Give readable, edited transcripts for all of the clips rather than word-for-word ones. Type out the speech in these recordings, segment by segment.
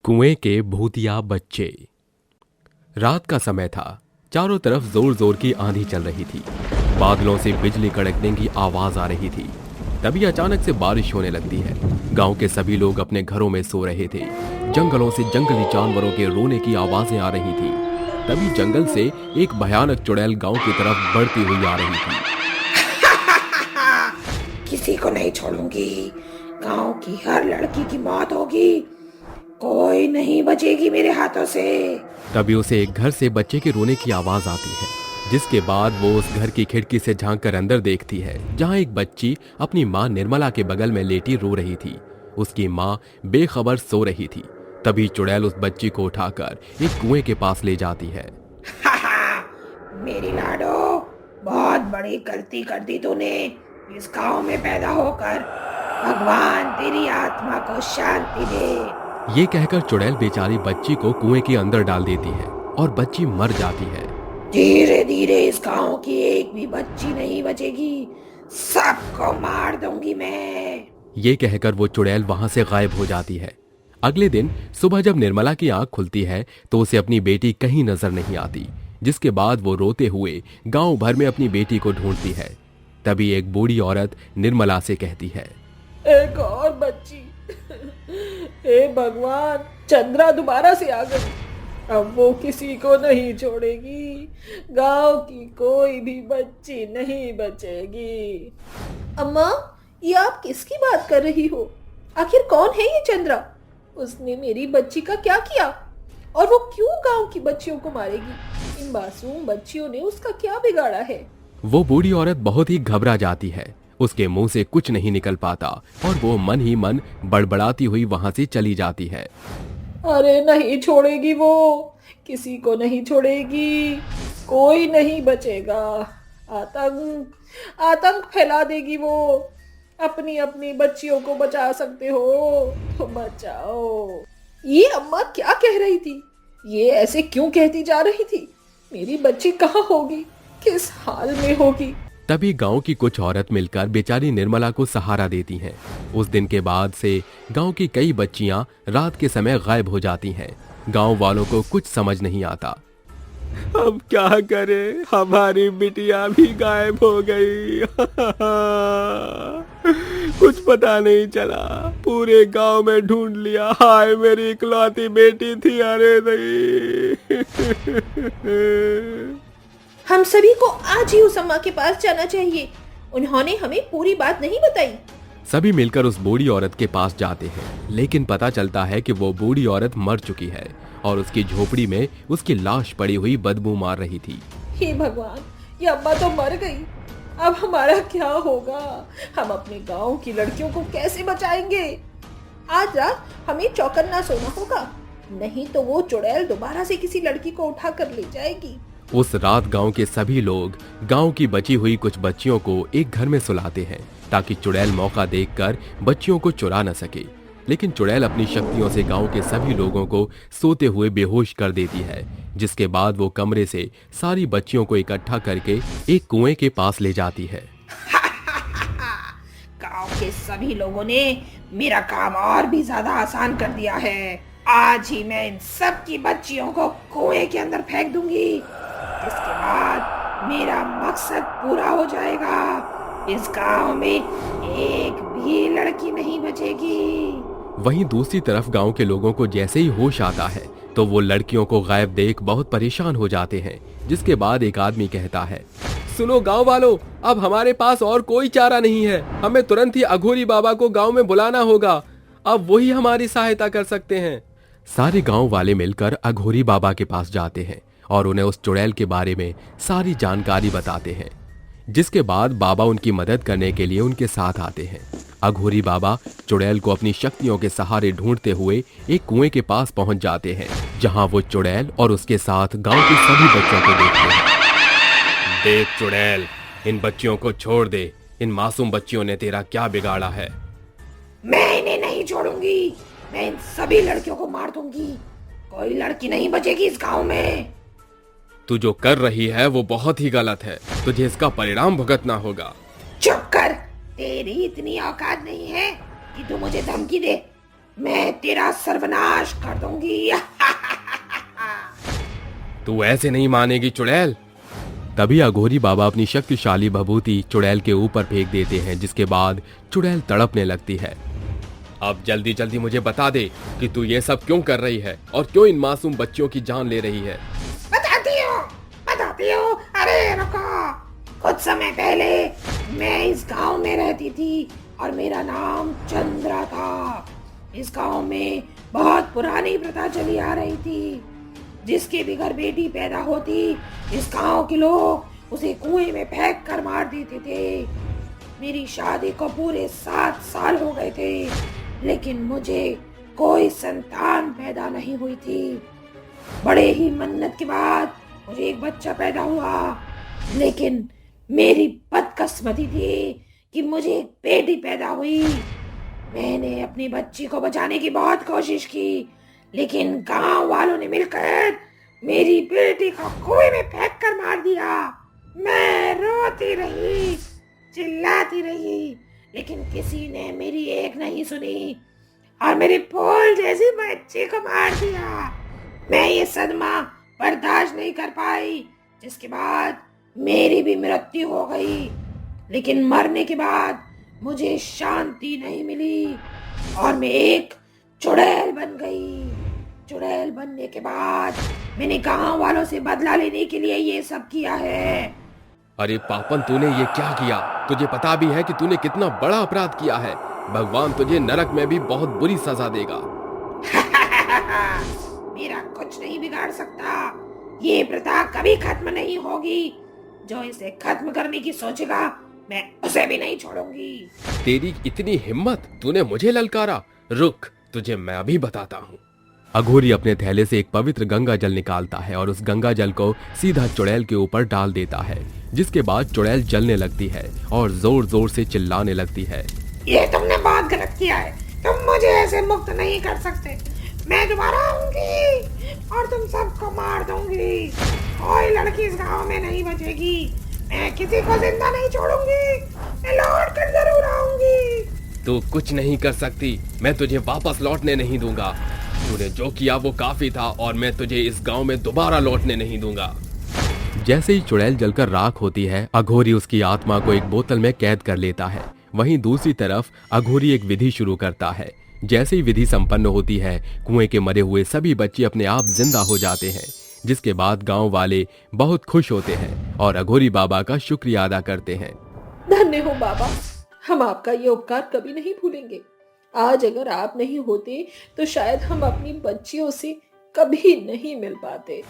कुएं के भूतिया बच्चे। रात का समय था। चारों तरफ जोर जोर की आंधी चल रही थी। बादलों से बिजली कड़कने की आवाज आ रही थी। तभी अचानक से बारिश होने लगती है। गांव के सभी लोग अपने घरों में सो रहे थे। जंगलों से जंगली जानवरों के रोने की आवाजें आ रही थी। तभी जंगल से एक भयानक चुड़ैल गांव की तरफ बढ़ती हुई आ रही थी। किसी को नहीं छोड़ूंगी। गांव की हर लड़की की मौत होगी। कोई नहीं बचेगी मेरे हाथों से। तभी उसे एक घर से बच्चे के रोने की आवाज आती है, जिसके बाद वो उस घर की खिड़की से झांककर अंदर देखती है, जहां एक बच्ची अपनी मां निर्मला के बगल में लेटी रो रही थी। उसकी मां बेखबर सो रही थी। तभी चुड़ैल उस बच्ची को उठाकर एक कुएं के पास ले जाती है। मेरी लाडो, बहुत बड़ी गलती कर दी तूने इस गांव में पैदा होकर। भगवान तेरी आत्मा को शांति दे। ये कहकर चुड़ैल बेचारी बच्ची को कुएं के अंदर डाल देती है और बच्ची मर जाती है। धीरे धीरे इस गांव की एक भी बच्ची नहीं बचेगी। सबको मार दूंगी मैं। ये कहकर वो चुड़ैल वहां से गायब हो जाती है। अगले दिन सुबह जब निर्मला की आंख खुलती है तो उसे अपनी बेटी कहीं नजर नहीं आती, जिसके बाद वो रोते हुए गांव भर में अपनी बेटी को ढूंढती है। तभी एक बूढ़ी औरत निर्मला से कहती है, एक और बच्ची। हे भगवान, चंद्रा दोबारा से आ गई। अब वो किसी को नहीं छोड़ेगी। गांव की कोई भी बच्ची नहीं बचेगी। अम्मा, ये आप किसकी बात कर रही हो? आखिर कौन है ये चंद्रा? उसने मेरी बच्ची का क्या किया? और वो क्यों गांव की बच्चियों को मारेगी? इन मासूम बच्चियों ने उसका क्या बिगाड़ा है? वो बूढ़ी औरत बहुत ही घबरा जाती है। उसके मुंह से कुछ नहीं निकल पाता और वो मन ही मन बड़बड़ाती हुई वहां से चली जाती है। अरे नहीं छोड़ेगी वो, किसी को नहीं छोड़ेगी। कोई नहीं बचेगा। आतंक फैला देगी वो। अपनी अपनी बच्चियों को बचा सकते हो तो बचाओ। ये अम्मा क्या कह रही थी? ये ऐसे क्यों कहती जा रही थी? मेरी बच्ची कहाँ होगी? किस हाल में होगी? तभी गांव की कुछ औरत मिलकर बेचारी निर्मला को सहारा देती हैं। उस दिन के बाद से गांव की कई बच्चियां रात के समय गायब हो जाती हैं। गांव वालों को कुछ समझ नहीं आता। अब क्या करें, हमारी बिटिया भी गायब हो गई। कुछ पता नहीं चला, पूरे गांव में ढूंढ लिया। हाय, मेरी इकलौती बेटी थी। अरे नहीं। हम सभी को आज ही उस अम्मा के पास जाना चाहिए। उन्होंने हमें पूरी बात नहीं बताई। सभी मिलकर उस बूढ़ी औरत के पास जाते हैं, लेकिन पता चलता है कि वो बूढ़ी औरत मर चुकी है और उसकी झोपड़ी में उसकी लाश पड़ी हुई बदबू मार रही थी। हे भगवान, ये अम्मा तो मर गई। अब हमारा क्या होगा? हम अपने गांव की लड़कियों को कैसे बचाएंगे? आज रात हमें चौकन्ना सोना होगा, नहीं तो वो चुड़ैल दोबारा से किसी लड़की को उठा कर ले जाएगी। उस रात गांव के सभी लोग गांव की बची हुई कुछ बच्चियों को एक घर में सुलाते हैं, ताकि चुड़ैल मौका देखकर बच्चियों को चुरा न सके। लेकिन चुड़ैल अपनी शक्तियों से गांव के सभी लोगों को सोते हुए बेहोश कर देती है, जिसके बाद वो कमरे से सारी बच्चियों को इकट्ठा करके एक कुएं के पास ले जाती है। गांव के सभी लोगों ने मेरा काम और भी ज्यादा आसान कर दिया है। आज ही मैं इन सब की बच्चियों को कुएं के अंदर फेंक दूंगी। इसके बाद मेरा मकसद पूरा हो जाएगा। इस गांव में एक भी लड़की नहीं बचेगी। वहीं दूसरी तरफ गांव के लोगों को जैसे ही होश आता है तो वो लड़कियों को गायब देख बहुत परेशान हो जाते हैं, जिसके बाद एक आदमी कहता है, सुनो गांव वालों, अब हमारे पास और कोई चारा नहीं है। हमें तुरंत ही अघोरी बाबा को गांव में बुलाना होगा। अब वही हमारी सहायता कर सकते हैं। सारे गांव वाले मिलकर अघोरी बाबा के पास जाते हैं और उन्हें उस चुड़ैल के बारे में सारी जानकारी बताते हैं, जिसके बाद बाबा उनकी मदद करने के लिए उनके साथ आते हैं। अघोरी बाबा चुड़ैल को अपनी शक्तियों के सहारे ढूंढते हुए एक कुएं के पास पहुंच जाते हैं, जहां वो चुड़ैल और उसके साथ गांव के सभी बच्चों को देखते हैं। देख चुड़ैल, इन बच्चियों को छोड़ दे। इन मासूम बच्चियों ने तेरा क्या बिगाड़ा है? मैं इन्हें नहीं छोड़ूंगी। मैं इन सभी लड़कियों को मार दूंगी। कोई लड़की नहीं बचेगी इस गांव में। तू जो कर रही है वो बहुत ही गलत है। तुझे इसका परिणाम भुगतना होगा। चुप कर। तेरी इतनी औकात नहीं है कि तू मुझे धमकी दे। मैं तेरा सर्वनाश कर दूंगी। तू ऐसे नहीं मानेगी चुड़ैल। तभी अघोरी बाबा अपनी शक्तिशाली भभूति चुड़ैल के ऊपर फेंक देते हैं, जिसके बाद चुड़ैल तड़पने लगती है। अब जल्दी जल्दी मुझे बता दे कि तू ये सब क्यों कर रही है और क्यों इन मासूम बच्चियों की जान ले रही है। बताती हूँ। अरे रुको, कुछ समय पहले मैं इस गांव में रहती थी और मेरा नाम चंद्रा था। इस गांव में बहुत पुरानी प्रथा चली आ रही थी। जिसके भी घर बेटी पैदा होती, इस गांव के लोग उसे कुएं में फेंक कर मार देते थे। मेरी शादी को पूरे 7 साल हो गए थे, लेकिन मुझे कोई संतान पैदा नहीं हुई थी। बड़े ही मन्नत के बाद मुझे एक बच्चा पैदा हुआ, लेकिन मेरी बदकिस्मती थी कि मुझे एक बेटी पैदा हुई। मैंने अपनी बच्ची को बचाने की बहुत कोशिश की, लेकिन गांव वालों ने मिलकर मेरी बेटी को कुएं में फेंक कर मार दिया। मैं रोती रही, चिल्लाती रही, लेकिन किसी ने मेरी एक नहीं सुनी और मेरी फूल जैसी बच्ची को मार दिया। मैं ये सदमा बर्दाश्त नहीं कर पाई, जिसके बाद मेरी भी मृत्यु हो गई। लेकिन मरने के बाद मुझे शांति नहीं मिली और मैं एक चुड़ैल बन गई। चुड़ैल बनने के बाद मैंने गांव वालों से बदला लेने के लिए ये सब किया है। अरे पापन, तूने ये क्या किया? तुझे पता भी है कि तूने कितना बड़ा अपराध किया है। भगवान तुझे नरक में भी बहुत बुरी सजा देगा। मेरा कुछ नहीं बिगाड़ सकता। ये प्रथा कभी खत्म नहीं होगी। जो इसे खत्म करने की सोचेगा, मैं उसे भी नहीं छोड़ूंगी। तेरी इतनी हिम्मत, तूने मुझे ललकारा। रुक, तुझे मैं अभी बताता हूँ। अघोरी अपने थैले से एक पवित्र गंगा जल निकालता है और उस गंगा जल को सीधा चुड़ैल के ऊपर डाल देता है, जिसके बाद चुड़ैल जलने लगती है और जोर जोर से चिल्लाने लगती है। ये तुमने बहुत गलत किया है। तुम मुझे ऐसे मुक्त नहीं कर सकते। मैं दोबारा आऊंगी और तुम सबको मार दूंगी। कोई लड़की इस गांव में नहीं बचेगी। मैं किसी को जिंदा नहीं छोड़ूंगी। मैं लौट कर जरूर आऊंगी। तू कुछ नहीं कर सकती। मैं तुझे वापस लौटने नहीं दूंगा। तूने जो किया वो काफी था और मैं तुझे इस गांव में दोबारा लौटने नहीं दूंगा। जैसे ही चुड़ैल जलकर राख होती है, अघोरी उसकी आत्मा को एक बोतल में कैद कर लेता है। वहीं दूसरी तरफ अघोरी एक विधि शुरू करता है। जैसे ही विधि संपन्न होती है, कुएं के मरे हुए सभी बच्चे अपने आप जिंदा हो जाते हैं, जिसके बाद गांव वाले बहुत खुश होते हैं और अघोरी बाबा का शुक्रिया अदा करते हैं। धन्य हो बाबा, हम आपका ये उपकार कभी नहीं भूलेंगे। आज अगर आप नहीं होते तो शायद हम अपनी बच्चियों से कभी नहीं मिल पाते।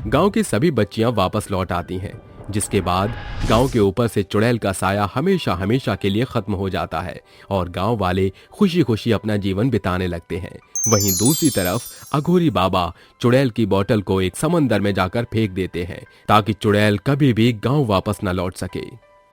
गांव की सभी बच्चियां वापस लौट आती हैं, जिसके बाद गांव के ऊपर से चुड़ैल का साया हमेशा हमेशा के लिए खत्म हो जाता है और गांव वाले खुशी खुशी अपना जीवन बिताने लगते हैं। वहीं दूसरी तरफ अघोरी बाबा चुड़ैल की बोतल को एक समंदर में जाकर फेंक देते हैं, ताकि चुड़ैल कभी भी गांव वापस न लौट सके।